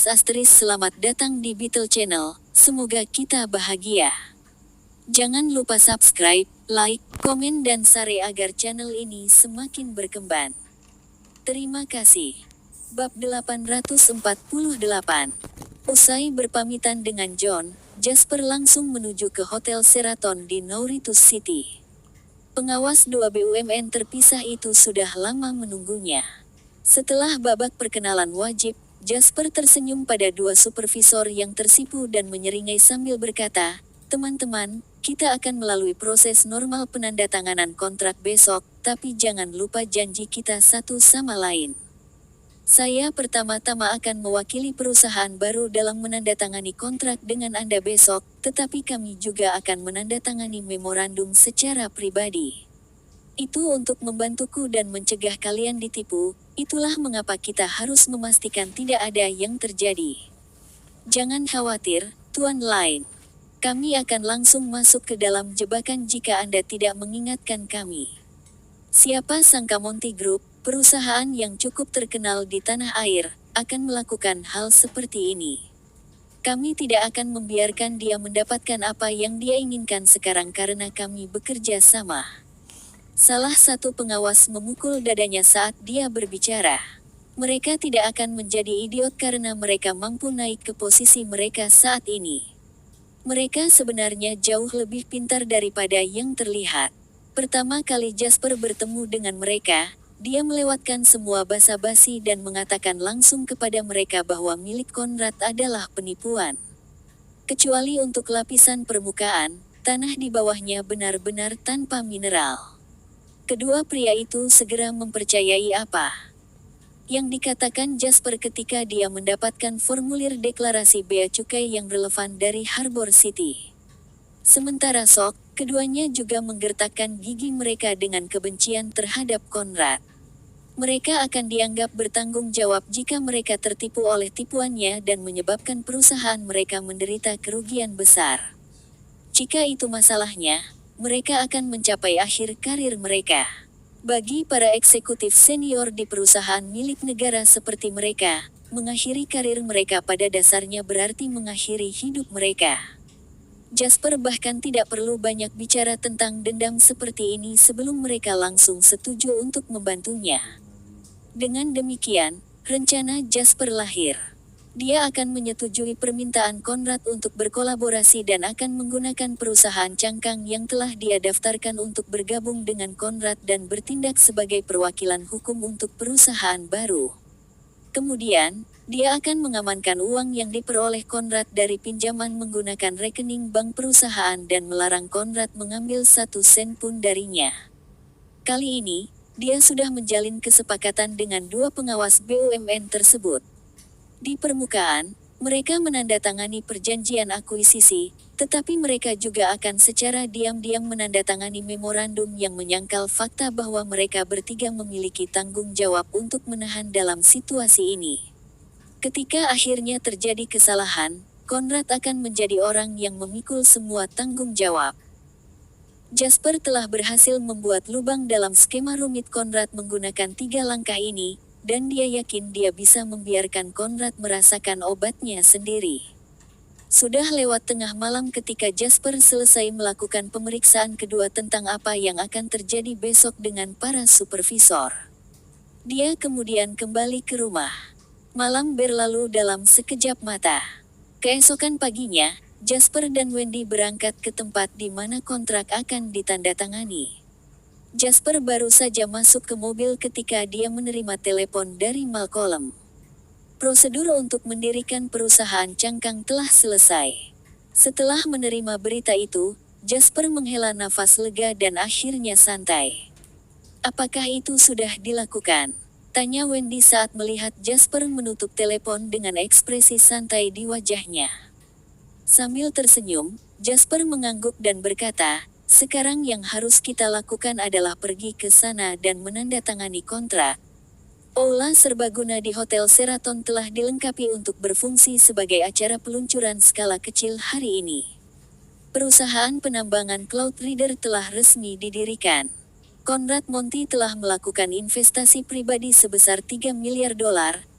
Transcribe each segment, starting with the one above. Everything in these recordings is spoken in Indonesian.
Selamat datang di Beetle Channel, semoga kita bahagia. Jangan lupa subscribe, like, komen dan share agar channel ini semakin berkembang. Terima kasih. Bab 848. Usai berpamitan dengan John, Jasper langsung menuju ke Hotel Sheraton di Nauritus City. Pengawas 2 BUMN terpisah itu sudah lama menunggunya. Setelah babak perkenalan wajib, Jasper tersenyum pada dua supervisor yang tersipu dan menyeringai sambil berkata, "Teman-teman, kita akan melalui proses normal penandatanganan kontrak besok, tapi jangan lupa janji kita satu sama lain. Saya pertama-tama akan mewakili perusahaan baru dalam menandatangani kontrak dengan Anda besok, tetapi kami juga akan menandatangani memorandum secara pribadi. Itu untuk membantuku dan mencegah kalian ditipu, itulah mengapa kita harus memastikan tidak ada yang terjadi. Jangan khawatir, Tuan Lain. Kami akan langsung masuk ke dalam jebakan jika Anda tidak mengingatkan kami." Siapa sangka Monty Group, perusahaan yang cukup terkenal di tanah air, akan melakukan hal seperti ini. Kami tidak akan membiarkan dia mendapatkan apa yang dia inginkan sekarang karena kami bekerja sama. Salah satu pengawas memukul dadanya saat dia berbicara. Mereka tidak akan menjadi idiot karena mereka mampu naik ke posisi mereka saat ini. Mereka sebenarnya jauh lebih pintar daripada yang terlihat. Pertama kali Jasper bertemu dengan mereka, dia melewatkan semua basa-basi dan mengatakan langsung kepada mereka bahwa milik Conrad adalah penipuan. Kecuali untuk lapisan permukaan, tanah di bawahnya benar-benar tanpa mineral. Kedua pria itu segera mempercayai apa yang dikatakan Jasper ketika dia mendapatkan formulir deklarasi bea cukai yang relevan dari Harbor City. Sementara Sok, keduanya juga menggertakkan gigi mereka dengan kebencian terhadap Conrad. Mereka akan dianggap bertanggung jawab jika mereka tertipu oleh tipuannya dan menyebabkan perusahaan mereka menderita kerugian besar. Jika itu masalahnya, mereka akan mencapai akhir karir mereka. Bagi para eksekutif senior di perusahaan milik negara seperti mereka, mengakhiri karir mereka pada dasarnya berarti mengakhiri hidup mereka. Jasper bahkan tidak perlu banyak bicara tentang dendam seperti ini sebelum mereka langsung setuju untuk membantunya. Dengan demikian, rencana Jasper lahir. Dia akan menyetujui permintaan Conrad untuk berkolaborasi dan akan menggunakan perusahaan cangkang yang telah dia daftarkan untuk bergabung dengan Conrad dan bertindak sebagai perwakilan hukum untuk perusahaan baru. Kemudian, dia akan mengamankan uang yang diperoleh Conrad dari pinjaman menggunakan rekening bank perusahaan dan melarang Conrad mengambil 1 sen pun darinya. Kali ini, dia sudah menjalin kesepakatan dengan dua pengawas BUMN tersebut. Di permukaan, mereka menandatangani perjanjian akuisisi, tetapi mereka juga akan secara diam-diam menandatangani memorandum yang menyangkal fakta bahwa mereka bertiga memiliki tanggung jawab untuk menahan dalam situasi ini. Ketika akhirnya terjadi kesalahan, Conrad akan menjadi orang yang memikul semua tanggung jawab. Jasper telah berhasil membuat lubang dalam skema rumit Conrad menggunakan 3 langkah ini, dan dia yakin dia bisa membiarkan Conrad merasakan obatnya sendiri. Sudah lewat tengah malam ketika Jasper selesai melakukan pemeriksaan kedua tentang apa yang akan terjadi besok dengan para supervisor. Dia kemudian kembali ke rumah. Malam berlalu dalam sekejap mata. Keesokan paginya, Jasper dan Wendy berangkat ke tempat di mana kontrak akan ditandatangani. Jasper baru saja masuk ke mobil ketika dia menerima telepon dari Malcolm. Prosedur untuk mendirikan perusahaan cangkang telah selesai. Setelah menerima berita itu, Jasper menghela nafas lega dan akhirnya santai. "Apakah itu sudah dilakukan?" tanya Wendy saat melihat Jasper menutup telepon dengan ekspresi santai di wajahnya. Sambil tersenyum, Jasper mengangguk dan berkata, "Sekarang yang harus kita lakukan adalah pergi ke sana dan menandatangani kontrak." Aula serbaguna di Hotel Sheraton telah dilengkapi untuk berfungsi sebagai acara peluncuran skala kecil hari ini. Perusahaan penambangan Cloud Reader telah resmi didirikan. Conrad Monty telah melakukan investasi pribadi sebesar $3 miliar,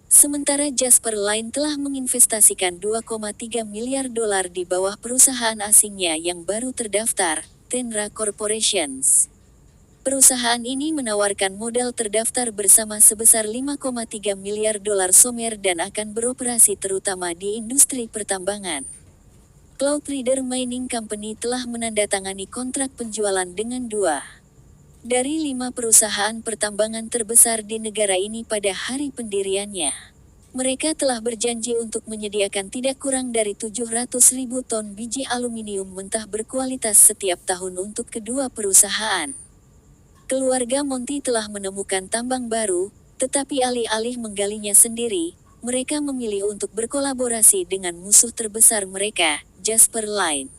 Sementara Jasper Line telah menginvestasikan 2,3 miliar dolar di bawah perusahaan asingnya yang baru terdaftar, Tenra Corporations. Perusahaan ini menawarkan modal terdaftar bersama sebesar 5,3 miliar dolar Somer dan akan beroperasi terutama di industri pertambangan. Cloudreader Mining Company telah menandatangani kontrak penjualan dengan 2 dari 5 perusahaan pertambangan terbesar di negara ini pada hari pendiriannya. Mereka telah berjanji untuk menyediakan tidak kurang dari 700.000 ton biji aluminium mentah berkualitas setiap tahun untuk kedua perusahaan. Keluarga Monty telah menemukan tambang baru, tetapi alih-alih menggalinya sendiri, mereka memilih untuk berkolaborasi dengan musuh terbesar mereka, Jasper Line.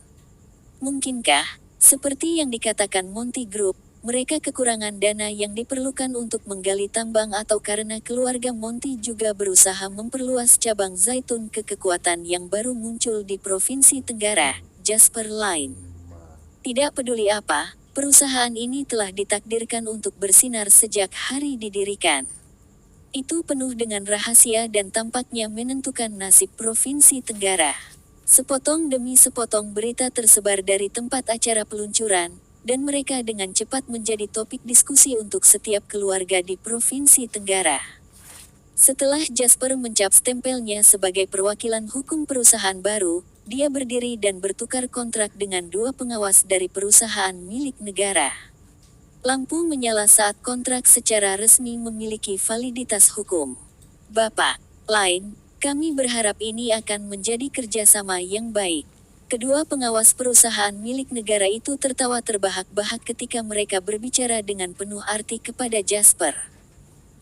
Mungkinkah, seperti yang dikatakan Monty Group, mereka kekurangan dana yang diperlukan untuk menggali tambang atau karena keluarga Monty juga berusaha memperluas cabang zaitun ke kekuatan yang baru muncul di Provinsi Tenggara, Jasper Line. Tidak peduli apa, perusahaan ini telah ditakdirkan untuk bersinar sejak hari didirikan. Itu penuh dengan rahasia dan tampaknya menentukan nasib Provinsi Tenggara. Sepotong demi sepotong berita tersebar dari tempat acara peluncuran, dan mereka dengan cepat menjadi topik diskusi untuk setiap keluarga di Provinsi Tenggara. Setelah Jasper mencap stempelnya sebagai perwakilan hukum perusahaan baru, dia berdiri dan bertukar kontrak dengan 2 pengawas dari perusahaan milik negara. Lampu menyala saat kontrak secara resmi memiliki validitas hukum. Bapak Line, kami berharap ini akan menjadi kerjasama yang baik. Kedua pengawas perusahaan milik negara itu tertawa terbahak-bahak ketika mereka berbicara dengan penuh arti kepada Jasper.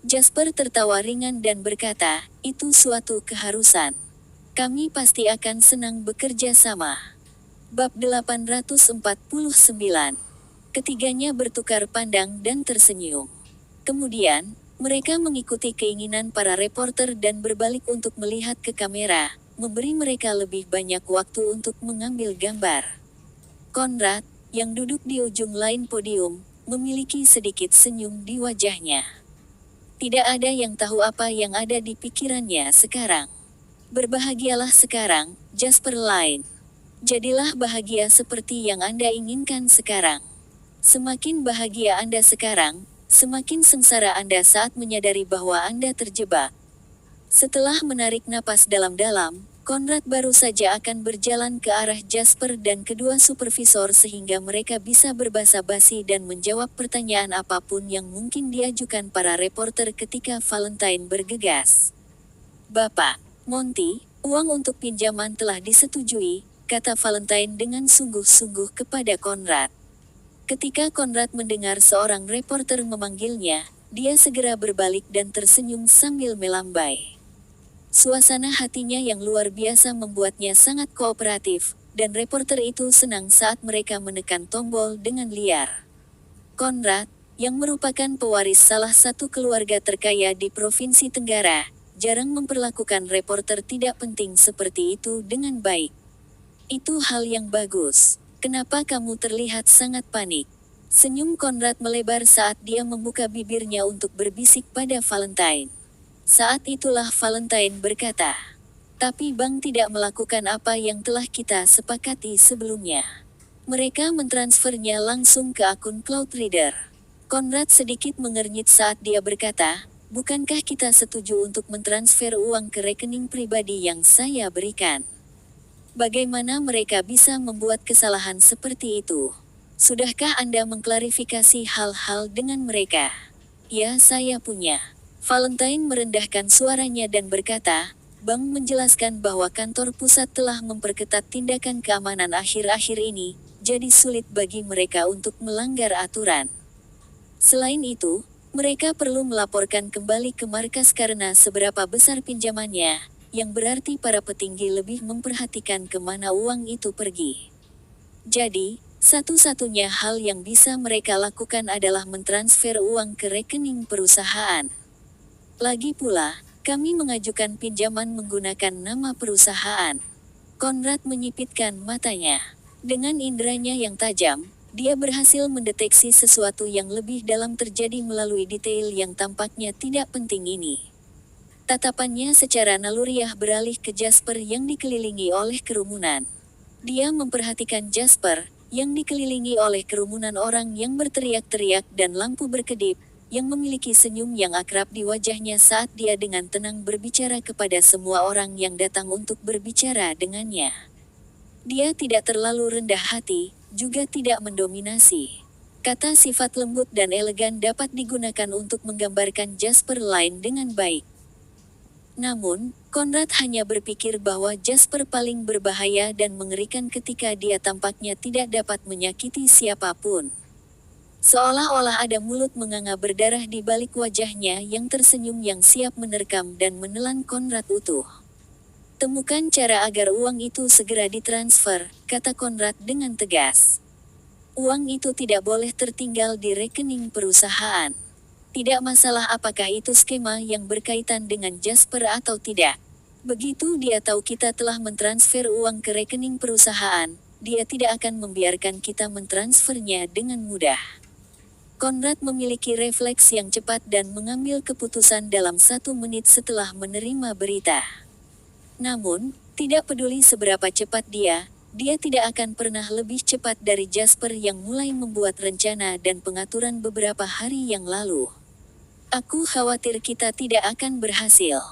Jasper tertawa ringan dan berkata, "Itu suatu keharusan. Kami pasti akan senang bekerja sama." Bab 849. Ketiganya bertukar pandang dan tersenyum. Kemudian, mereka mengikuti keinginan para reporter dan berbalik untuk melihat ke kamera, memberi mereka lebih banyak waktu untuk mengambil gambar. Conrad, yang duduk di ujung lain podium, memiliki sedikit senyum di wajahnya. Tidak ada yang tahu apa yang ada di pikirannya sekarang. Berbahagialah sekarang, Jasper Line. Jadilah bahagia seperti yang Anda inginkan sekarang. Semakin bahagia Anda sekarang, semakin sengsara Anda saat menyadari bahwa Anda terjebak. Setelah menarik napas dalam-dalam, Conrad baru saja akan berjalan ke arah Jasper dan kedua supervisor sehingga mereka bisa berbasa-basi dan menjawab pertanyaan apapun yang mungkin diajukan para reporter ketika Valentine bergegas. "Bapak Monty, uang untuk pinjaman telah disetujui," kata Valentine dengan sungguh-sungguh kepada Conrad. Ketika Conrad mendengar seorang reporter memanggilnya, dia segera berbalik dan tersenyum sambil melambai. Suasana hatinya yang luar biasa membuatnya sangat kooperatif, dan reporter itu senang saat mereka menekan tombol dengan liar. Conrad, yang merupakan pewaris salah satu keluarga terkaya di Provinsi Tenggara, jarang memperlakukan reporter tidak penting seperti itu dengan baik. "Itu hal yang bagus. Kenapa kamu terlihat sangat panik?" Senyum Conrad melebar saat dia membuka bibirnya untuk berbisik pada Valentine. Saat itulah Valentine berkata, "Tapi bank tidak melakukan apa yang telah kita sepakati sebelumnya. Mereka mentransfernya langsung ke akun Cloudreader." Conrad sedikit mengernyit saat dia berkata, "Bukankah kita setuju untuk mentransfer uang ke rekening pribadi yang saya berikan? Bagaimana mereka bisa membuat kesalahan seperti itu? Sudahkah Anda mengklarifikasi hal-hal dengan mereka?" "Ya, saya punya." Valentine merendahkan suaranya dan berkata, "Bank menjelaskan bahwa kantor pusat telah memperketat tindakan keamanan akhir-akhir ini, jadi sulit bagi mereka untuk melanggar aturan. Selain itu, mereka perlu melaporkan kembali ke markas karena seberapa besar pinjamannya, yang berarti para petinggi lebih memperhatikan kemana uang itu pergi. Jadi, satu-satunya hal yang bisa mereka lakukan adalah mentransfer uang ke rekening perusahaan. Lagi pula, kami mengajukan pinjaman menggunakan nama perusahaan." Conrad menyipitkan matanya. Dengan inderanya yang tajam, dia berhasil mendeteksi sesuatu yang lebih dalam terjadi melalui detail yang tampaknya tidak penting ini. Tatapannya secara naluriah beralih ke Jasper yang dikelilingi oleh kerumunan. Dia memperhatikan Jasper, yang dikelilingi oleh kerumunan orang yang berteriak-teriak dan lampu berkedip, yang memiliki senyum yang akrab di wajahnya saat dia dengan tenang berbicara kepada semua orang yang datang untuk berbicara dengannya. Dia tidak terlalu rendah hati, juga tidak mendominasi. Kata sifat lembut dan elegan dapat digunakan untuk menggambarkan Jasper lain dengan baik. Namun, Conrad hanya berpikir bahwa Jasper paling berbahaya dan mengerikan ketika dia tampaknya tidak dapat menyakiti siapapun. Seolah-olah ada mulut menganga berdarah di balik wajahnya yang tersenyum yang siap menerkam dan menelan Conrad utuh. Temukan cara agar uang itu segera ditransfer, kata Conrad dengan tegas. Uang itu tidak boleh tertinggal di rekening perusahaan. Tidak masalah apakah itu skema yang berkaitan dengan Jasper atau tidak. Begitu dia tahu kita telah mentransfer uang ke rekening perusahaan, dia tidak akan membiarkan kita mentransfernya dengan mudah. Conrad memiliki refleks yang cepat dan mengambil keputusan dalam 1 menit setelah menerima berita. Namun, tidak peduli seberapa cepat dia tidak akan pernah lebih cepat dari Jasper yang mulai membuat rencana dan pengaturan beberapa hari yang lalu. Aku khawatir kita tidak akan berhasil.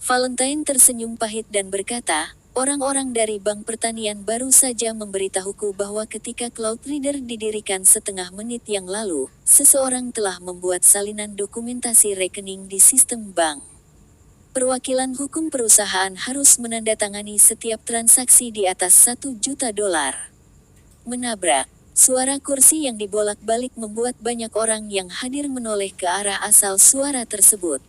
Valentine tersenyum pahit dan berkata, orang-orang dari Bank Pertanian baru saja memberitahuku bahwa ketika Cloudreader didirikan setengah menit yang lalu, seseorang telah membuat salinan dokumentasi rekening di sistem bank. Perwakilan hukum perusahaan harus menandatangani setiap transaksi di atas $1 juta. Menabrak. Suara kursi yang dibolak-balik membuat banyak orang yang hadir menoleh ke arah asal suara tersebut.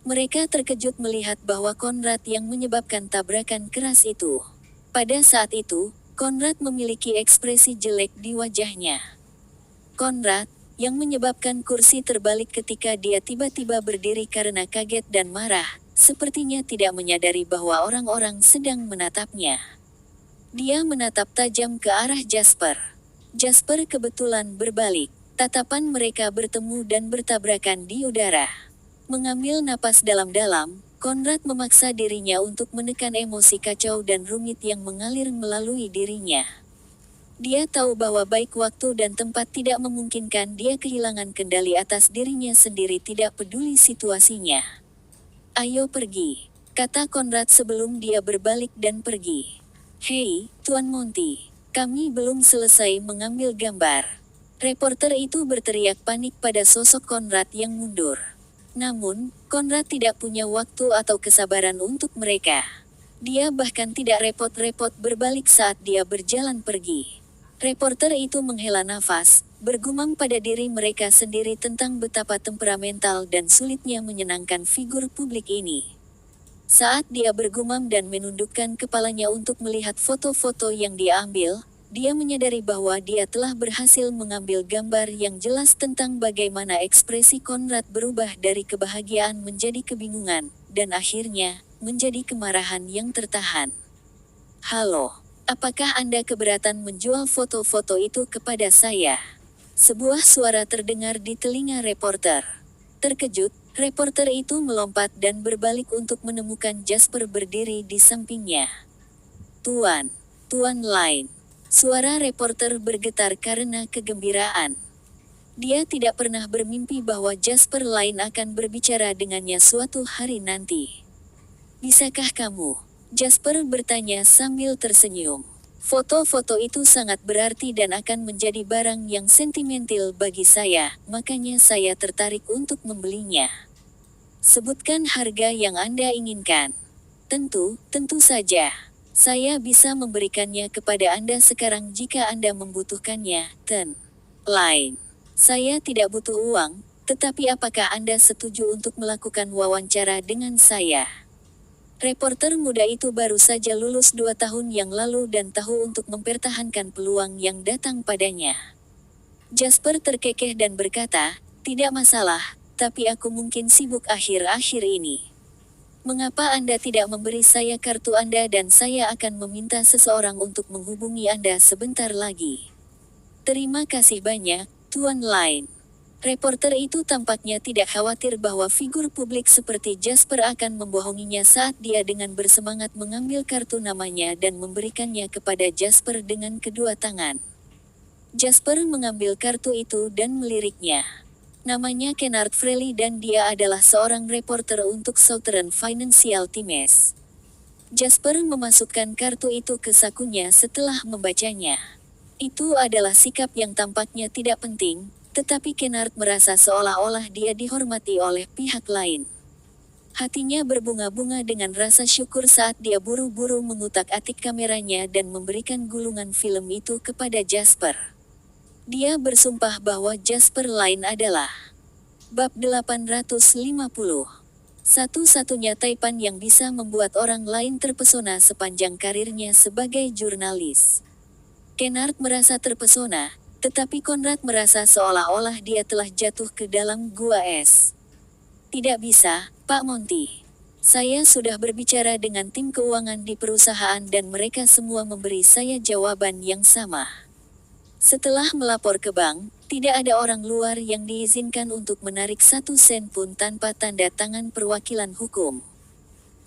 Mereka terkejut melihat bahwa Conrad yang menyebabkan tabrakan keras itu. Pada saat itu, Conrad memiliki ekspresi jelek di wajahnya. Conrad, yang menyebabkan kursi terbalik ketika dia tiba-tiba berdiri karena kaget dan marah, sepertinya tidak menyadari bahwa orang-orang sedang menatapnya. Dia menatap tajam ke arah Jasper. Jasper kebetulan berbalik. Tatapan mereka bertemu dan bertabrakan di udara. Mengambil napas dalam-dalam, Conrad memaksa dirinya untuk menekan emosi kacau dan rumit yang mengalir melalui dirinya. Dia tahu bahwa baik waktu dan tempat tidak memungkinkan dia kehilangan kendali atas dirinya sendiri tidak peduli situasinya. Ayo pergi, kata Conrad sebelum dia berbalik dan pergi. Hei, Tuan Monty. Kami belum selesai mengambil gambar. Reporter itu berteriak panik pada sosok Conrad yang mundur. Namun, Conrad tidak punya waktu atau kesabaran untuk mereka. Dia bahkan tidak repot-repot berbalik saat dia berjalan pergi. Reporter itu menghela nafas, bergumam pada diri mereka sendiri tentang betapa temperamental dan sulitnya menyenangkan figur publik ini. Saat dia bergumam dan menundukkan kepalanya untuk melihat foto-foto yang dia ambil, dia menyadari bahwa dia telah berhasil mengambil gambar yang jelas tentang bagaimana ekspresi Conrad berubah dari kebahagiaan menjadi kebingungan, dan akhirnya, menjadi kemarahan yang tertahan. Halo, apakah Anda keberatan menjual foto-foto itu kepada saya? Sebuah suara terdengar di telinga reporter. Terkejut, reporter itu melompat dan berbalik untuk menemukan Jasper berdiri di sampingnya. Tuan Lane. Suara reporter bergetar karena kegembiraan. Dia tidak pernah bermimpi bahwa Jasper Lane akan berbicara dengannya suatu hari nanti. Bisakah kamu? Jasper bertanya sambil tersenyum. Foto-foto itu sangat berarti dan akan menjadi barang yang sentimental bagi saya, makanya saya tertarik untuk membelinya. Sebutkan harga yang Anda inginkan. Tentu saja. Saya bisa memberikannya kepada Anda sekarang jika Anda membutuhkannya, Tuan Lane. Saya tidak butuh uang, tetapi apakah Anda setuju untuk melakukan wawancara dengan saya? Reporter muda itu baru saja lulus 2 tahun yang lalu dan tahu untuk mempertahankan peluang yang datang padanya. Jasper terkekeh dan berkata, tidak masalah, tapi aku mungkin sibuk akhir-akhir ini. Mengapa Anda tidak memberi saya kartu Anda dan saya akan meminta seseorang untuk menghubungi Anda sebentar lagi. Terima kasih banyak, Tuan Lane. Reporter itu tampaknya tidak khawatir bahwa figur publik seperti Jasper akan membohonginya saat dia dengan bersemangat mengambil kartu namanya dan memberikannya kepada Jasper dengan kedua tangan. Jasper mengambil kartu itu dan meliriknya. Namanya Kennard Freley dan dia adalah seorang reporter untuk Southern Financial Times. Jasper memasukkan kartu itu ke sakunya setelah membacanya. Itu adalah sikap yang tampaknya tidak penting, tetapi Kennard merasa seolah-olah dia dihormati oleh pihak lain. Hatinya berbunga-bunga dengan rasa syukur saat dia buru-buru mengutak-atik kameranya dan memberikan gulungan film itu kepada Jasper. Dia bersumpah bahwa Jasper lain adalah Bab 850. Satu-satunya taipan yang bisa membuat orang lain terpesona sepanjang karirnya sebagai jurnalis. Kennard merasa terpesona, tetapi Conrad merasa seolah-olah dia telah jatuh ke dalam gua es. Tidak bisa, Pak Monty. Saya sudah berbicara dengan tim keuangan di perusahaan dan mereka semua memberi saya jawaban yang sama. Setelah melapor ke bank, tidak ada orang luar yang diizinkan untuk menarik 1 sen pun tanpa tanda tangan perwakilan hukum.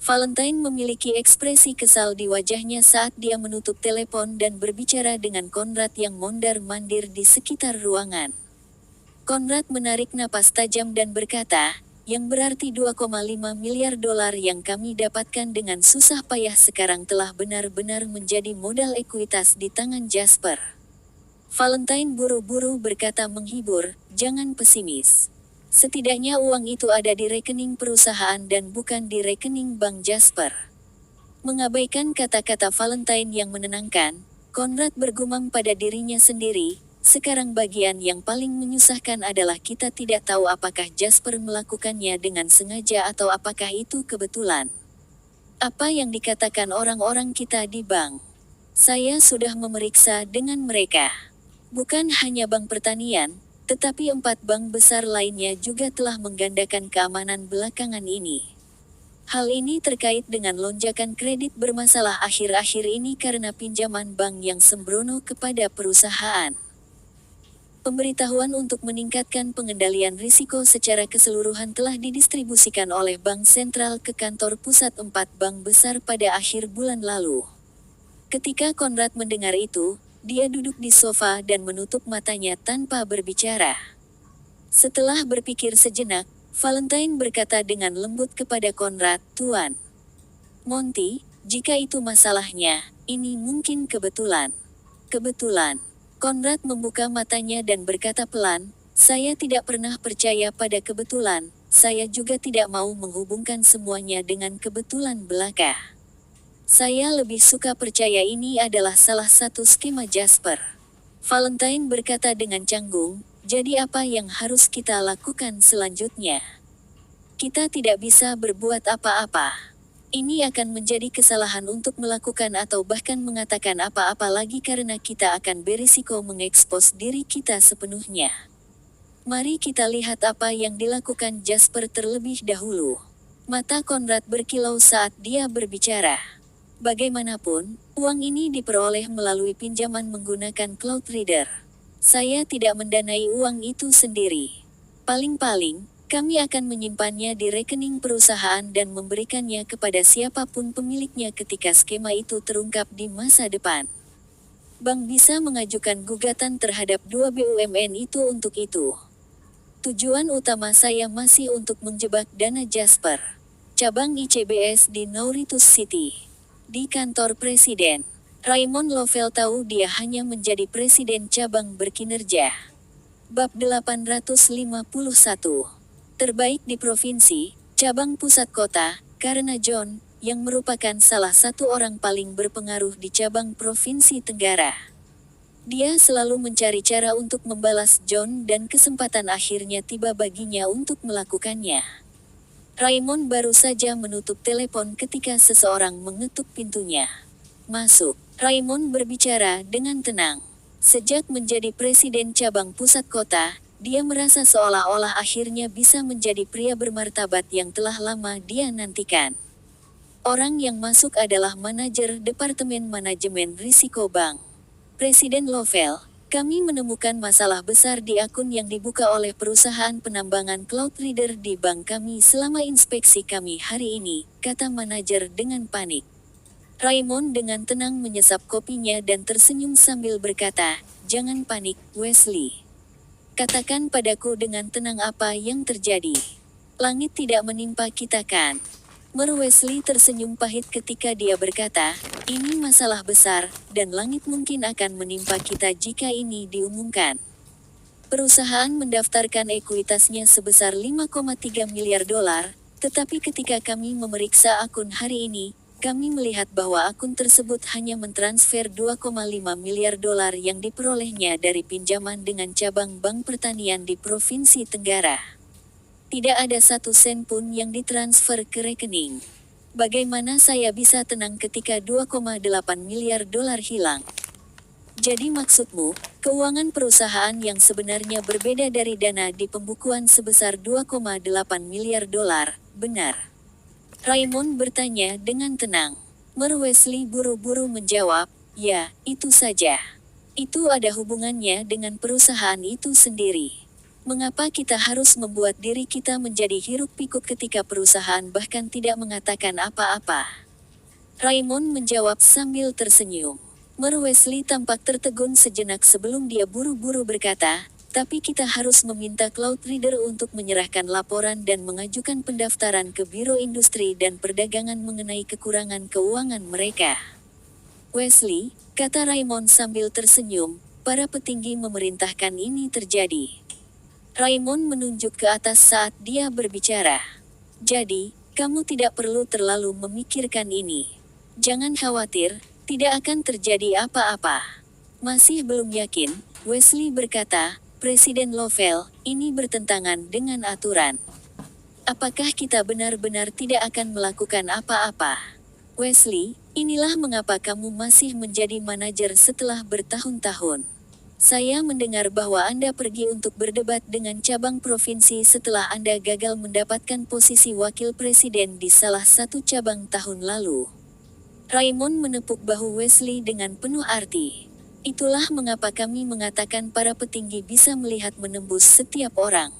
Valentine memiliki ekspresi kesal di wajahnya saat dia menutup telepon dan berbicara dengan Conrad yang mondar-mandir di sekitar ruangan. Conrad menarik napas tajam dan berkata, yang berarti 2,5 miliar dolar yang kami dapatkan dengan susah payah sekarang telah benar-benar menjadi modal ekuitas di tangan Jasper. Valentine buru-buru berkata menghibur, jangan pesimis. Setidaknya uang itu ada di rekening perusahaan dan bukan di rekening bank Jasper. Mengabaikan kata-kata Valentine yang menenangkan, Conrad bergumam pada dirinya sendiri, sekarang bagian yang paling menyusahkan adalah kita tidak tahu apakah Jasper melakukannya dengan sengaja atau apakah itu kebetulan. Apa yang dikatakan orang-orang kita di bank? Saya sudah memeriksa dengan mereka. Bukan hanya Bank Pertanian, tetapi 4 bank besar lainnya juga telah menggandakan keamanan belakangan ini. Hal ini terkait dengan lonjakan kredit bermasalah akhir-akhir ini karena pinjaman bank yang sembrono kepada perusahaan. Pemberitahuan untuk meningkatkan pengendalian risiko secara keseluruhan telah didistribusikan oleh Bank Sentral ke kantor pusat 4 bank besar pada akhir bulan lalu. Ketika Conrad mendengar itu, dia duduk di sofa dan menutup matanya tanpa berbicara. Setelah berpikir sejenak, Valentine berkata dengan lembut kepada Conrad, Tuan Monty, jika itu masalahnya, ini mungkin kebetulan. Kebetulan. Conrad membuka matanya dan berkata pelan, saya tidak pernah percaya pada kebetulan, saya juga tidak mau menghubungkan semuanya dengan kebetulan belaka. Saya lebih suka percaya ini adalah salah satu skema Jasper. Valentine berkata dengan canggung, jadi apa yang harus kita lakukan selanjutnya? Kita tidak bisa berbuat apa-apa. Ini akan menjadi kesalahan untuk melakukan atau bahkan mengatakan apa-apa lagi karena kita akan berisiko mengekspos diri kita sepenuhnya. Mari kita lihat apa yang dilakukan Jasper terlebih dahulu. Mata Conrad berkilau saat dia berbicara. Bagaimanapun, uang ini diperoleh melalui pinjaman menggunakan cloud reader. Saya tidak mendanai uang itu sendiri. Paling-paling, kami akan menyimpannya di rekening perusahaan dan memberikannya kepada siapapun pemiliknya ketika skema itu terungkap di masa depan. Bank bisa mengajukan gugatan terhadap 2 BUMN itu untuk itu. Tujuan utama saya masih untuk menjebak dana Jasper. Cabang ICBS di Nauritus City. Di kantor presiden, Raymond Lovell tahu dia hanya menjadi presiden cabang berkinerja. Bab 851. Terbaik di provinsi, cabang pusat kota, karena John, yang merupakan salah satu orang paling berpengaruh di cabang provinsi Tenggara. Dia selalu mencari cara untuk membalas John dan kesempatan akhirnya tiba baginya untuk melakukannya. Raymond baru saja menutup telepon ketika seseorang mengetuk pintunya. Masuk. Raymond berbicara dengan tenang. Sejak menjadi presiden cabang pusat kota, dia merasa seolah-olah akhirnya bisa menjadi pria bermartabat yang telah lama dia nantikan. Orang yang masuk adalah manajer Departemen Manajemen Risiko Bank. Presiden Lovell, Kami menemukan masalah besar di akun yang dibuka oleh perusahaan penambangan Cloudreader di bank kami selama inspeksi kami hari ini, kata manajer dengan panik. Raymond dengan tenang menyesap kopinya dan tersenyum sambil berkata, "Jangan panik, Wesley. Katakan padaku dengan tenang apa yang terjadi. Langit tidak menimpa kita kan?" Wesley tersenyum pahit ketika dia berkata, "Ini masalah besar, dan langit mungkin akan menimpa kita jika ini diumumkan." Perusahaan mendaftarkan ekuitasnya sebesar 5,3 miliar dolar, tetapi ketika kami memeriksa akun hari ini, kami melihat bahwa akun tersebut hanya mentransfer 2,5 miliar dolar yang diperolehnya dari pinjaman dengan cabang Bank Pertanian di Provinsi Tenggara. Tidak ada 1 sen pun yang ditransfer ke rekening. Bagaimana saya bisa tenang ketika 2,8 miliar dolar hilang? Jadi maksudmu, keuangan perusahaan yang sebenarnya berbeda dari dana di pembukuan sebesar 2,8 miliar dolar, benar? Raymond bertanya dengan tenang. Wesley buru-buru menjawab, "Ya, itu saja. Itu ada hubungannya dengan perusahaan itu sendiri. Mengapa kita harus membuat diri kita menjadi hiruk-pikuk ketika perusahaan bahkan tidak mengatakan apa-apa?" Raymond menjawab sambil tersenyum. Wesley tampak tertegun sejenak sebelum dia buru-buru berkata, "Tapi kita harus meminta Cloudreader untuk menyerahkan laporan dan mengajukan pendaftaran ke Biro Industri dan Perdagangan mengenai kekurangan keuangan mereka." "Wesley," kata Raymond sambil tersenyum, "para petinggi memerintahkan ini terjadi." Raymond menunjuk ke atas saat dia berbicara. "Jadi, kamu tidak perlu terlalu memikirkan ini. Jangan khawatir, tidak akan terjadi apa-apa." "Masih belum yakin," Wesley berkata, "Presiden Lovell, ini bertentangan dengan aturan. Apakah kita benar-benar tidak akan melakukan apa-apa?" "Wesley, inilah mengapa kamu masih menjadi manajer setelah bertahun-tahun. Saya mendengar bahwa Anda pergi untuk berdebat dengan cabang provinsi setelah Anda gagal mendapatkan posisi wakil presiden di salah satu cabang tahun lalu." Raymond menepuk bahu Wesley dengan penuh arti. "Itulah mengapa kami mengatakan para petinggi bisa melihat menembus setiap orang.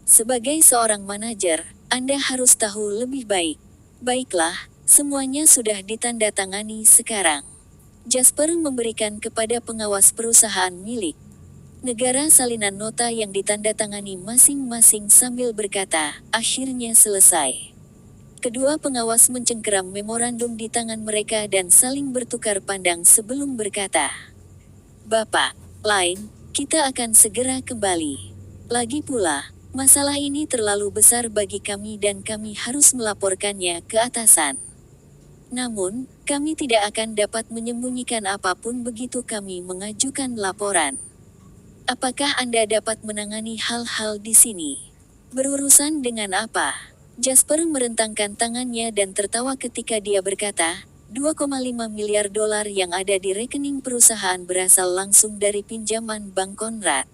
Sebagai seorang manajer, Anda harus tahu lebih baik." "Baiklah, semuanya sudah ditandatangani sekarang." Jasper memberikan kepada pengawas perusahaan milik negara salinan nota yang ditandatangani masing-masing sambil berkata, "Akhirnya selesai." Kedua pengawas mencengkeram memorandum di tangan mereka dan saling bertukar pandang sebelum berkata, "Bapak Lain, kita akan segera kembali. Lagi pula, masalah ini terlalu besar bagi kami dan kami harus melaporkannya ke atasan. Namun, kami tidak akan dapat menyembunyikan apapun begitu kami mengajukan laporan. Apakah Anda dapat menangani hal-hal di sini?" "Berurusan dengan apa?" Jasper merentangkan tangannya dan tertawa ketika dia berkata, 2,5 miliar dolar yang ada di rekening perusahaan berasal langsung dari pinjaman Bank Conrad.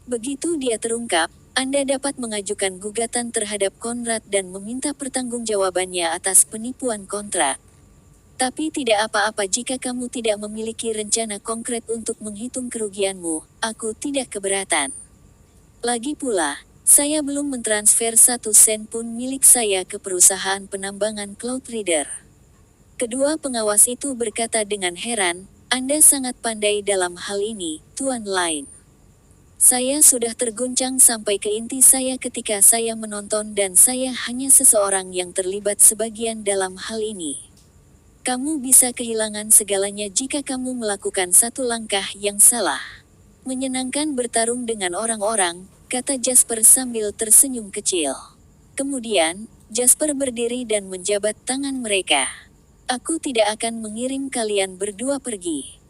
Begitu dia terungkap, Anda dapat mengajukan gugatan terhadap Conrad dan meminta pertanggungjawabannya atas penipuan kontrak. Tapi tidak apa-apa jika kamu tidak memiliki rencana konkret untuk menghitung kerugianmu, aku tidak keberatan. Lagi pula, saya belum mentransfer 1 sen pun milik saya ke perusahaan penambangan Cloudreader." Kedua pengawas itu berkata dengan heran, "Anda sangat pandai dalam hal ini, Tuan Lain. Saya sudah terguncang sampai ke inti saya ketika saya menonton dan saya hanya seseorang yang terlibat sebagian dalam hal ini. Kamu bisa kehilangan segalanya jika kamu melakukan satu langkah yang salah." "Menyenangkan bertarung dengan orang-orang," kata Jasper sambil tersenyum kecil. Kemudian, Jasper berdiri dan menjabat tangan mereka. "Aku tidak akan mengirim kalian berdua pergi."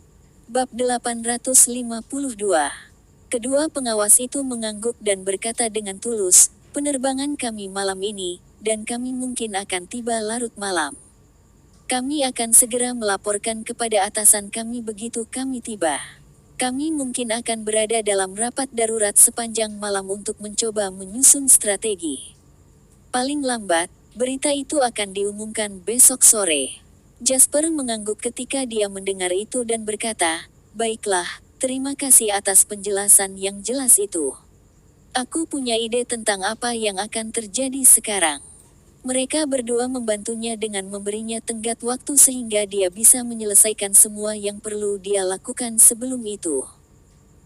Bab 852. Kedua pengawas itu mengangguk dan berkata dengan tulus, "Penerbangan kami malam ini, dan kami mungkin akan tiba larut malam. Kami akan segera melaporkan kepada atasan kami begitu kami tiba. Kami mungkin akan berada dalam rapat darurat sepanjang malam untuk mencoba menyusun strategi. Paling lambat, berita itu akan diumumkan besok sore." Jasper mengangguk ketika dia mendengar itu dan berkata, "Baiklah, terima kasih atas penjelasan yang jelas itu. Aku punya ide tentang apa yang akan terjadi sekarang. Mereka berdua membantunya dengan memberinya tenggat waktu sehingga dia bisa menyelesaikan semua yang perlu dia lakukan sebelum itu.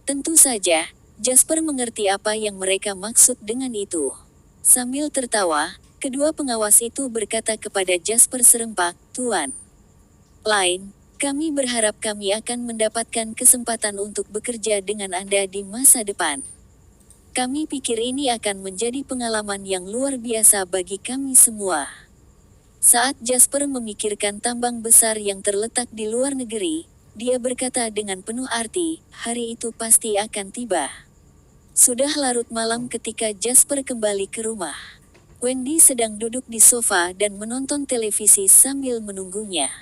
Tentu saja, Jasper mengerti apa yang mereka maksud dengan itu. Sambil tertawa, kedua pengawas itu berkata kepada Jasper serempak, "Tuan Lain, kami berharap kami akan mendapatkan kesempatan untuk bekerja dengan Anda di masa depan. Kami pikir ini akan menjadi pengalaman yang luar biasa bagi kami semua." Saat Jasper memikirkan tambang besar yang terletak di luar negeri, dia berkata dengan penuh arti, "Hari itu pasti akan tiba." Sudah larut malam ketika Jasper kembali ke rumah. Wendy sedang duduk di sofa dan menonton televisi sambil menunggunya.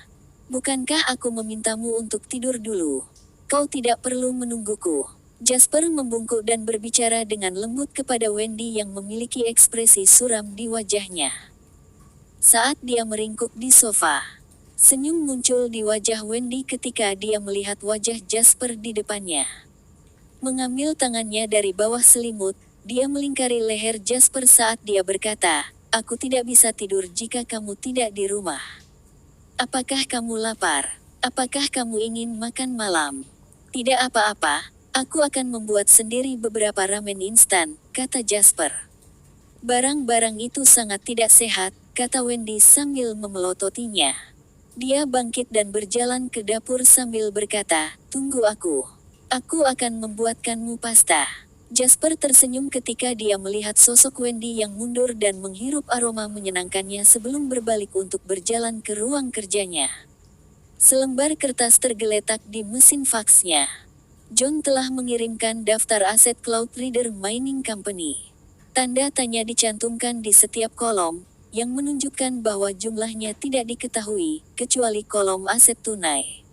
"Bukankah aku memintamu untuk tidur dulu? Kau tidak perlu menungguku." Jasper membungkuk dan berbicara dengan lembut kepada Wendy yang memiliki ekspresi suram di wajahnya. Saat dia meringkuk di sofa, senyum muncul di wajah Wendy ketika dia melihat wajah Jasper di depannya. Mengambil tangannya dari bawah selimut, dia melingkari leher Jasper saat dia berkata, "Aku tidak bisa tidur jika kamu tidak di rumah. Apakah kamu lapar? Apakah kamu ingin makan malam?" "Tidak apa-apa, aku akan membuat sendiri beberapa ramen instan," kata Jasper. "Barang-barang itu sangat tidak sehat," kata Wendy sambil memelototinya. Dia bangkit dan berjalan ke dapur sambil berkata, "Tunggu aku. Aku akan membuatkanmu pasta." Jasper tersenyum ketika dia melihat sosok Wendy yang mundur dan menghirup aroma menyenangkannya sebelum berbalik untuk berjalan ke ruang kerjanya. Selembar kertas tergeletak di mesin faksnya. John telah mengirimkan daftar aset Cloud Reader Mining Company. Tanda tanya dicantumkan di setiap kolom, yang menunjukkan bahwa jumlahnya tidak diketahui, kecuali kolom aset tunai.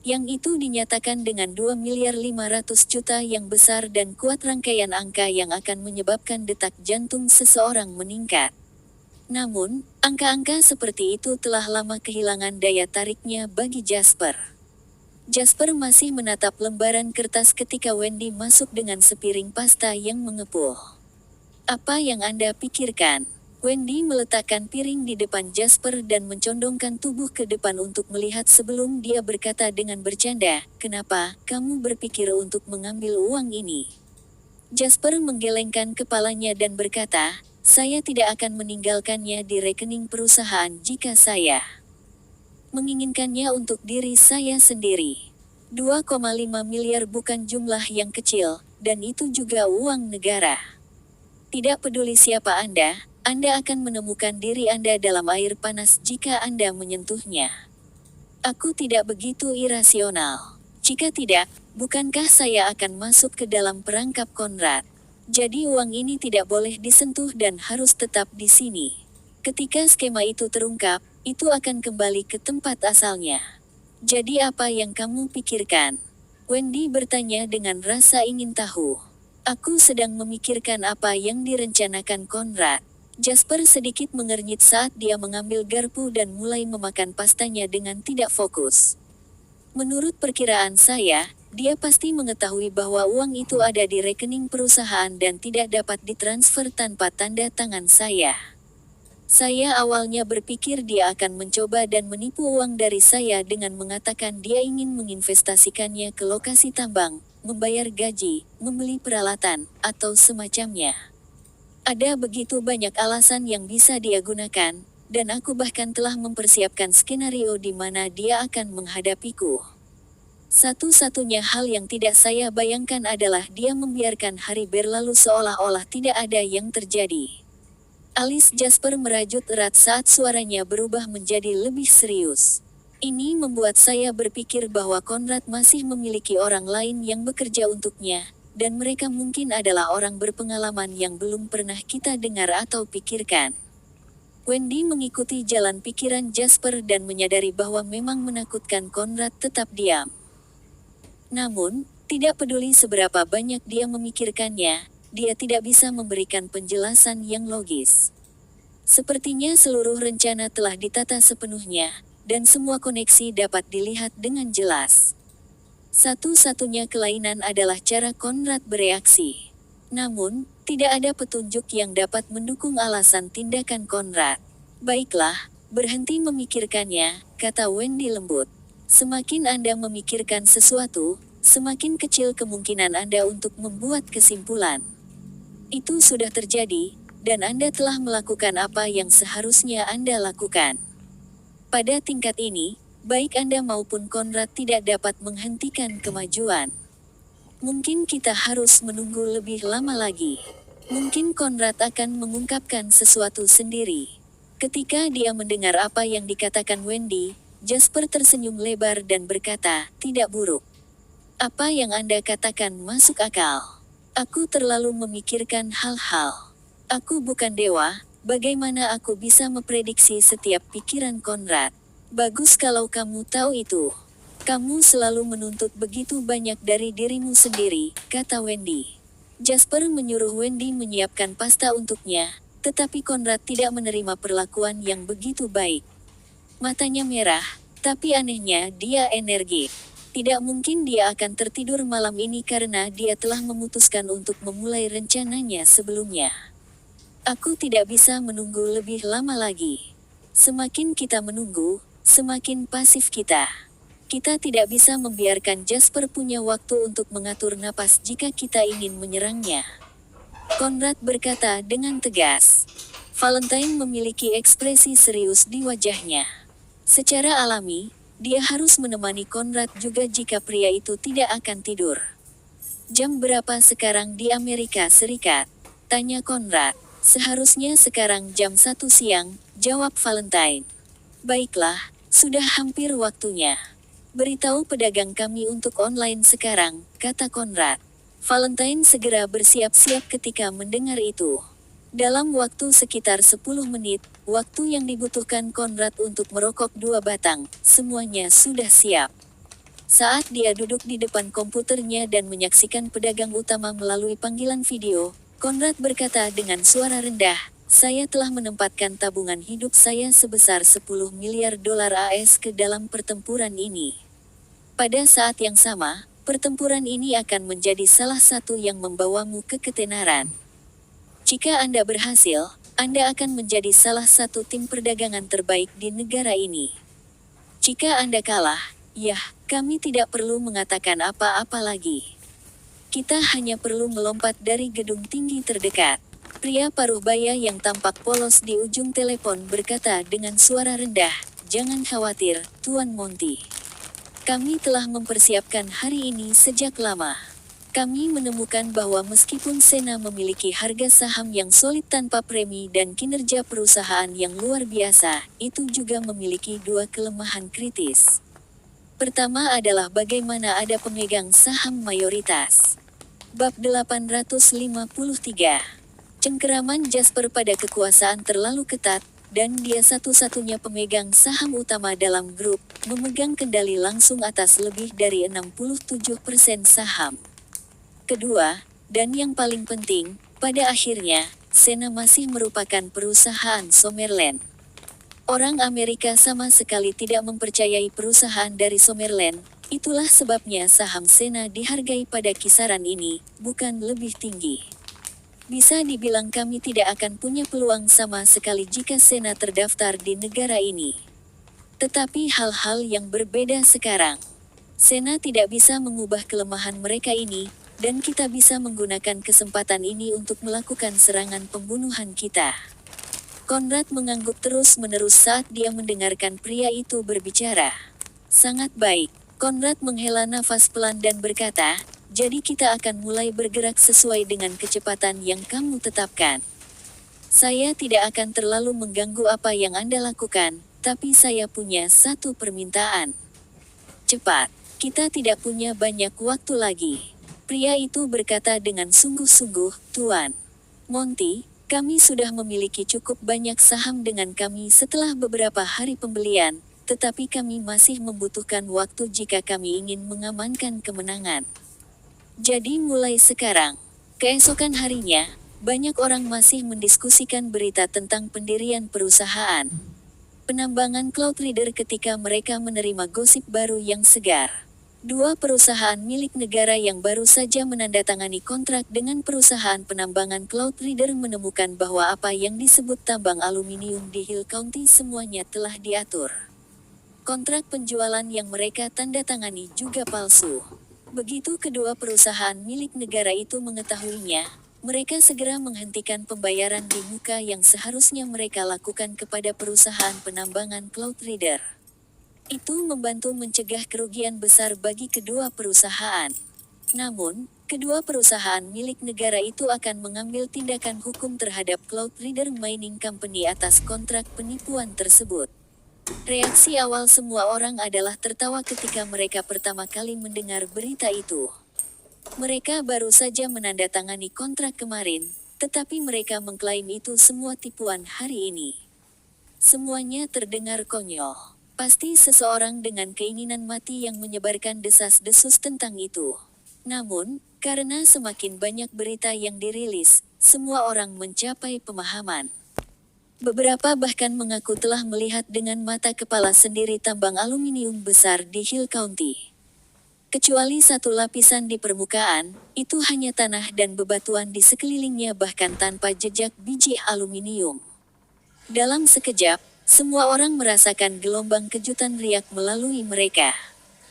Yang itu dinyatakan dengan 2.500.000.000 yang besar dan kuat, rangkaian angka yang akan menyebabkan detak jantung seseorang meningkat. Namun, angka-angka seperti itu telah lama kehilangan daya tariknya bagi Jasper. Jasper masih menatap lembaran kertas ketika Wendy masuk dengan sepiring pasta yang mengepul. "Apa yang Anda pikirkan?" Wendy meletakkan piring di depan Jasper dan mencondongkan tubuh ke depan untuk melihat sebelum dia berkata dengan bercanda, "Kenapa kamu berpikir untuk mengambil uang ini?" Jasper menggelengkan kepalanya dan berkata, "Saya tidak akan meninggalkannya di rekening perusahaan jika saya menginginkannya untuk diri saya sendiri. 2,5 miliar bukan jumlah yang kecil, dan itu juga uang negara. Tidak peduli siapa Anda akan menemukan diri Anda dalam air panas jika Anda menyentuhnya. Aku tidak begitu irasional. Jika tidak, bukankah saya akan masuk ke dalam perangkap Konrad? Jadi uang ini tidak boleh disentuh dan harus tetap di sini. Ketika skema itu terungkap, itu akan kembali ke tempat asalnya." "Jadi apa yang kamu pikirkan?" Wendy bertanya dengan rasa ingin tahu. "Aku sedang memikirkan apa yang direncanakan Konrad." Jasper sedikit mengernyit saat dia mengambil garpu dan mulai memakan pastanya dengan tidak fokus. "Menurut perkiraan saya, dia pasti mengetahui bahwa uang itu ada di rekening perusahaan dan tidak dapat ditransfer tanpa tanda tangan saya. Saya awalnya berpikir dia akan mencoba dan menipu uang dari saya dengan mengatakan dia ingin menginvestasikannya ke lokasi tambang, membayar gaji, membeli peralatan, atau semacamnya. Ada begitu banyak alasan yang bisa dia gunakan, dan aku bahkan telah mempersiapkan skenario di mana dia akan menghadapiku. Satu-satunya hal yang tidak saya bayangkan adalah dia membiarkan hari berlalu seolah-olah tidak ada yang terjadi." Alis Jasper merajut erat saat suaranya berubah menjadi lebih serius. "Ini membuat saya berpikir bahwa Konrad masih memiliki orang lain yang bekerja untuknya, dan mereka mungkin adalah orang berpengalaman yang belum pernah kita dengar atau pikirkan." Wendy mengikuti jalan pikiran Jasper dan menyadari bahwa memang menakutkan Konrad tetap diam. Namun, tidak peduli seberapa banyak dia memikirkannya, dia tidak bisa memberikan penjelasan yang logis. Sepertinya seluruh rencana telah ditata sepenuhnya, dan semua koneksi dapat dilihat dengan jelas. Satu-satunya kelainan adalah cara Conrad bereaksi. Namun, tidak ada petunjuk yang dapat mendukung alasan tindakan Conrad. Baiklah, berhenti memikirkannya, kata Wendy lembut. Semakin Anda memikirkan sesuatu, semakin kecil kemungkinan Anda untuk membuat kesimpulan. Itu sudah terjadi, dan Anda telah melakukan apa yang seharusnya Anda lakukan. Pada tingkat ini, baik Anda maupun Conrad tidak dapat menghentikan kemajuan. Mungkin kita harus menunggu lebih lama lagi. Mungkin Conrad akan mengungkapkan sesuatu sendiri. Ketika dia mendengar apa yang dikatakan Wendy, Jasper tersenyum lebar dan berkata, "Tidak buruk. Apa yang Anda katakan masuk akal. Aku terlalu memikirkan hal-hal. Aku bukan dewa, bagaimana aku bisa memprediksi setiap pikiran Conrad? Bagus kalau kamu tahu itu. Kamu selalu menuntut begitu banyak dari dirimu sendiri," kata Wendy. Jasper menyuruh Wendy menyiapkan pasta untuknya, tetapi Conrad tidak menerima perlakuan yang begitu baik. Matanya merah, tapi anehnya dia energik. Tidak mungkin dia akan tertidur malam ini karena dia telah memutuskan untuk memulai rencananya sebelumnya. Aku tidak bisa menunggu lebih lama lagi. Semakin kita menunggu, semakin pasif kita. Kita tidak bisa membiarkan Jasper punya waktu untuk mengatur napas jika kita ingin menyerangnya. Conrad berkata dengan tegas. Valentine memiliki ekspresi serius di wajahnya. Secara alami, dia harus menemani Conrad juga jika pria itu tidak akan tidur. "Jam berapa sekarang di Amerika Serikat?" tanya Conrad. "Seharusnya sekarang jam 1 siang, jawab Valentine. "Baiklah, sudah hampir waktunya. Beritahu pedagang kami untuk online sekarang," kata Conrad. Valentine segera bersiap-siap ketika mendengar itu. Dalam waktu sekitar 10 menit, waktu yang dibutuhkan Conrad untuk merokok 2 batang, semuanya sudah siap. Saat dia duduk di depan komputernya dan menyaksikan pedagang utama melalui panggilan video, Conrad berkata dengan suara rendah, "Saya telah menempatkan tabungan hidup saya sebesar 10 miliar dolar AS ke dalam pertempuran ini. Pada saat yang sama, pertempuran ini akan menjadi salah satu yang membawamu ke ketenaran. Jika Anda berhasil, Anda akan menjadi salah satu tim perdagangan terbaik di negara ini. Jika Anda kalah, ya, kami tidak perlu mengatakan apa-apa lagi. Kita hanya perlu melompat dari gedung tinggi terdekat." Pria paruh baya yang tampak polos di ujung telepon berkata dengan suara rendah, "Jangan khawatir, Tuan Monty. Kami telah mempersiapkan hari ini sejak lama. Kami menemukan bahwa meskipun Sena memiliki harga saham yang solid tanpa premi dan kinerja perusahaan yang luar biasa, itu juga memiliki 2 kelemahan kritis. Pertama adalah bagaimana ada pemegang saham mayoritas." Bab 853. Cengkeraman Jasper pada kekuasaan terlalu ketat, dan dia satu-satunya pemegang saham utama dalam grup, memegang kendali langsung atas lebih dari 67% saham. Kedua, dan yang paling penting, pada akhirnya, Sena masih merupakan perusahaan Summerland. Orang Amerika sama sekali tidak mempercayai perusahaan dari Summerland, itulah sebabnya saham Sena dihargai pada kisaran ini, bukan lebih tinggi. Bisa dibilang kami tidak akan punya peluang sama sekali jika Sena terdaftar di negara ini. Tetapi hal-hal yang berbeda sekarang. Sena tidak bisa mengubah kelemahan mereka ini, dan kita bisa menggunakan kesempatan ini untuk melakukan serangan pembunuhan kita. Conrad mengangguk terus-menerus saat dia mendengarkan pria itu berbicara. "Sangat baik." Conrad menghela nafas pelan dan berkata, "Jadi kita akan mulai bergerak sesuai dengan kecepatan yang kamu tetapkan. Saya tidak akan terlalu mengganggu apa yang Anda lakukan, tapi saya punya satu permintaan. Cepat, kita tidak punya banyak waktu lagi." Pria itu berkata dengan sungguh-sungguh, "Tuan Monty, kami sudah memiliki cukup banyak saham dengan kami setelah beberapa hari pembelian, tetapi kami masih membutuhkan waktu jika kami ingin mengamankan kemenangan. Jadi mulai sekarang." Keesokan harinya, banyak orang masih mendiskusikan berita tentang pendirian perusahaan penambangan Cloudreader ketika mereka menerima gosip baru yang segar. Dua perusahaan milik negara yang baru saja menandatangani kontrak dengan perusahaan penambangan Cloudreader menemukan bahwa apa yang disebut tambang aluminium di Hill County semuanya telah diatur. Kontrak penjualan yang mereka tanda tangani juga palsu. Begitu kedua perusahaan milik negara itu mengetahuinya, mereka segera menghentikan pembayaran di muka yang seharusnya mereka lakukan kepada perusahaan penambangan Cloudreader. Itu membantu mencegah kerugian besar bagi kedua perusahaan. Namun, kedua perusahaan milik negara itu akan mengambil tindakan hukum terhadap Cloudreader Mining Company atas kontrak penipuan tersebut. Reaksi awal semua orang adalah tertawa ketika mereka pertama kali mendengar berita itu. Mereka baru saja menandatangani kontrak kemarin, tetapi mereka mengklaim itu semua tipuan hari ini. Semuanya terdengar konyol. Pasti seseorang dengan keinginan mati yang menyebarkan desas-desus tentang itu. Namun, karena semakin banyak berita yang dirilis, semua orang mencapai pemahaman. Beberapa bahkan mengaku telah melihat dengan mata kepala sendiri tambang aluminium besar di Hill County. Kecuali satu lapisan di permukaan, itu hanya tanah dan bebatuan di sekelilingnya bahkan tanpa jejak biji aluminium. Dalam sekejap, semua orang merasakan gelombang kejutan riak melalui mereka.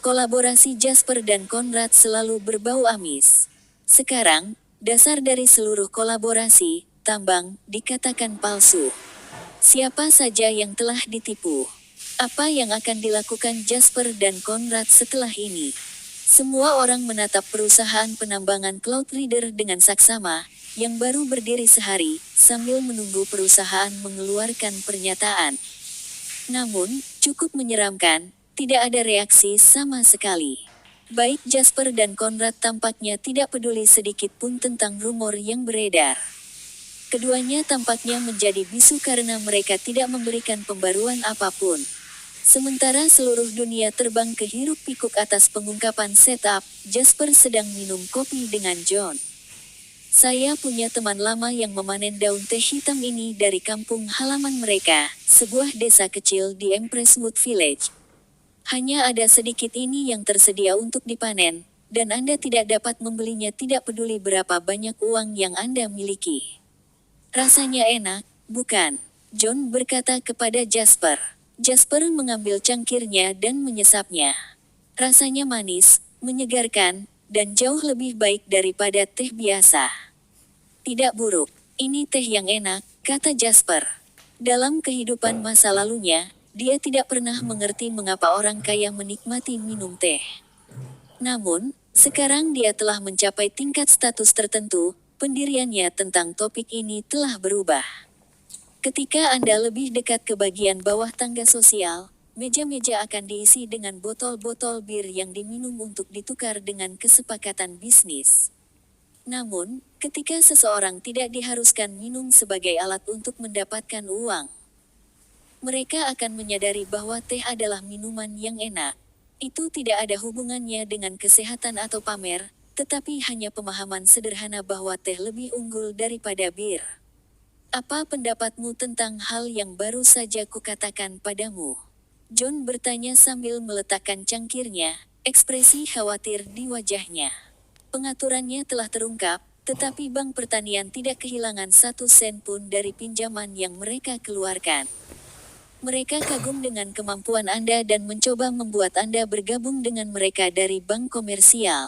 Kolaborasi Jasper dan Conrad selalu berbau amis. Sekarang, dasar dari seluruh kolaborasi, tambang, dikatakan palsu. Siapa saja yang telah ditipu? Apa yang akan dilakukan Jasper dan Conrad setelah ini? Semua orang menatap perusahaan penambangan Cloudreader dengan saksama, yang baru berdiri sehari, sambil menunggu perusahaan mengeluarkan pernyataan. Namun, cukup menyeramkan, tidak ada reaksi sama sekali. Baik Jasper dan Conrad tampaknya tidak peduli sedikit pun tentang rumor yang beredar. Keduanya tampaknya menjadi bisu karena mereka tidak memberikan pembaruan apapun. Sementara seluruh dunia terbang ke hiruk pikuk atas pengungkapan setup, Jasper sedang minum kopi dengan John. Saya punya teman lama yang memanen daun teh hitam ini dari kampung halaman mereka, sebuah desa kecil di Empresswood Village. Hanya ada sedikit ini yang tersedia untuk dipanen, dan Anda tidak dapat membelinya tidak peduli berapa banyak uang yang Anda miliki. Rasanya enak, bukan? John berkata kepada Jasper. Jasper mengambil cangkirnya dan menyesapnya. Rasanya manis, menyegarkan, dan jauh lebih baik daripada teh biasa. Tidak buruk, ini teh yang enak, kata Jasper. Dalam kehidupan masa lalunya, dia tidak pernah mengerti mengapa orang kaya menikmati minum teh. Namun, sekarang dia telah mencapai tingkat status tertentu, pendiriannya tentang topik ini telah berubah. Ketika Anda lebih dekat ke bagian bawah tangga sosial, meja-meja akan diisi dengan botol-botol bir yang diminum untuk ditukar dengan kesepakatan bisnis. Namun, ketika seseorang tidak diharuskan minum sebagai alat untuk mendapatkan uang, mereka akan menyadari bahwa teh adalah minuman yang enak. Itu tidak ada hubungannya dengan kesehatan atau pamer, tetapi hanya pemahaman sederhana bahwa teh lebih unggul daripada bir. Apa pendapatmu tentang hal yang baru saja kukatakan padamu? John bertanya sambil meletakkan cangkirnya, ekspresi khawatir di wajahnya. Pengaturannya telah terungkap, tetapi Bank Pertanian tidak kehilangan 1 sen pun dari pinjaman yang mereka keluarkan. Mereka kagum dengan kemampuan Anda dan mencoba membuat Anda bergabung dengan mereka dari bank komersial.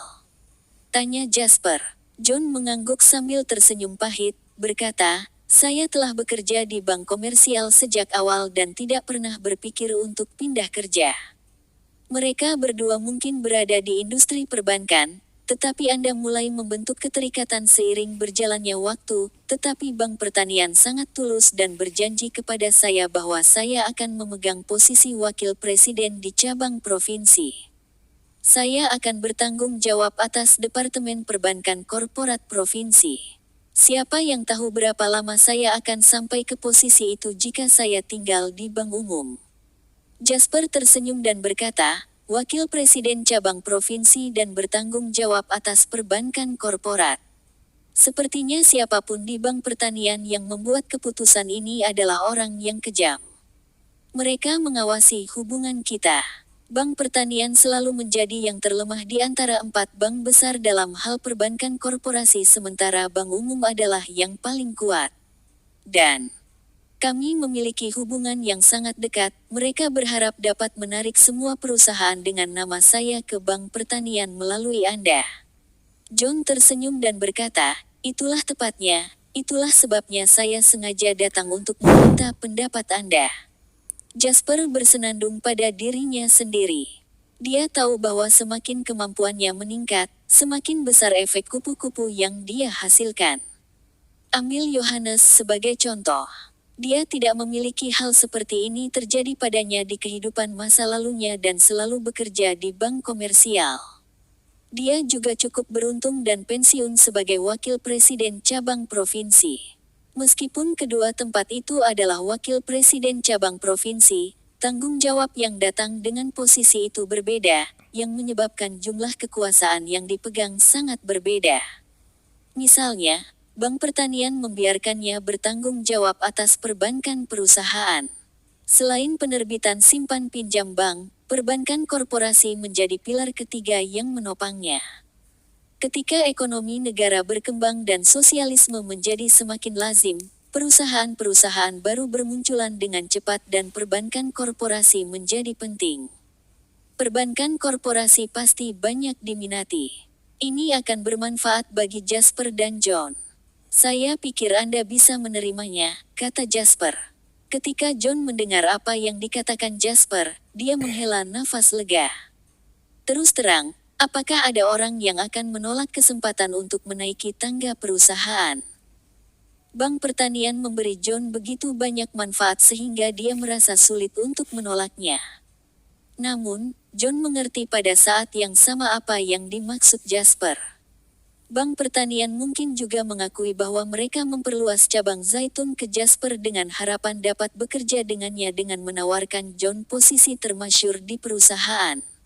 Tanya Jasper. John mengangguk sambil tersenyum pahit, berkata, saya telah bekerja di bank komersial sejak awal dan tidak pernah berpikir untuk pindah kerja. Mereka berdua mungkin berada di industri perbankan, tetapi Anda mulai membentuk keterikatan seiring berjalannya waktu, tetapi Bank Pertanian sangat tulus dan berjanji kepada saya bahwa saya akan memegang posisi wakil presiden di cabang provinsi. Saya akan bertanggung jawab atas Departemen Perbankan Korporat Provinsi. Siapa yang tahu berapa lama saya akan sampai ke posisi itu jika saya tinggal di bank umum. Jasper tersenyum dan berkata, Wakil Presiden Cabang Provinsi dan bertanggung jawab atas perbankan korporat. Sepertinya siapapun di Bank Pertanian yang membuat keputusan ini adalah orang yang kejam. Mereka mengawasi hubungan kita. Bank Pertanian selalu menjadi yang terlemah di antara 4 bank besar dalam hal perbankan korporasi sementara Bank Umum adalah yang paling kuat. Dan kami memiliki hubungan yang sangat dekat, mereka berharap dapat menarik semua perusahaan dengan nama saya ke Bank Pertanian melalui Anda. John tersenyum dan berkata, itulah tepatnya, itulah sebabnya saya sengaja datang untuk meminta pendapat Anda. Jasper bersenandung pada dirinya sendiri. Dia tahu bahwa semakin kemampuannya meningkat, semakin besar efek kupu-kupu yang dia hasilkan. Ambil Yohanes sebagai contoh. Dia tidak memiliki hal seperti ini terjadi padanya di kehidupan masa lalunya dan selalu bekerja di bank komersial. Dia juga cukup beruntung dan pensiun sebagai wakil presiden cabang provinsi. Meskipun kedua tempat itu adalah wakil presiden cabang provinsi, tanggung jawab yang datang dengan posisi itu berbeda, yang menyebabkan jumlah kekuasaan yang dipegang sangat berbeda. Misalnya, Bank Pertanian membiarkannya bertanggung jawab atas perbankan perusahaan. Selain penerbitan simpan pinjam bank, perbankan korporasi menjadi pilar ketiga yang menopangnya. Ketika ekonomi negara berkembang dan sosialisme menjadi semakin lazim, perusahaan-perusahaan baru bermunculan dengan cepat dan perbankan korporasi menjadi penting. Perbankan korporasi pasti banyak diminati. Ini akan bermanfaat bagi Jasper dan John. Saya pikir Anda bisa menerimanya, kata Jasper. Ketika John mendengar apa yang dikatakan Jasper, dia menghela nafas lega. Terus terang, apakah ada orang yang akan menolak kesempatan untuk menaiki tangga perusahaan? Bank Pertanian memberi John begitu banyak manfaat sehingga dia merasa sulit untuk menolaknya. Namun, John mengerti pada saat yang sama apa yang dimaksud Jasper. Bank Pertanian mungkin juga mengakui bahwa mereka memperluas cabang Zaitun ke Jasper dengan harapan dapat bekerja dengannya dengan menawarkan John posisi termasyhur di perusahaan.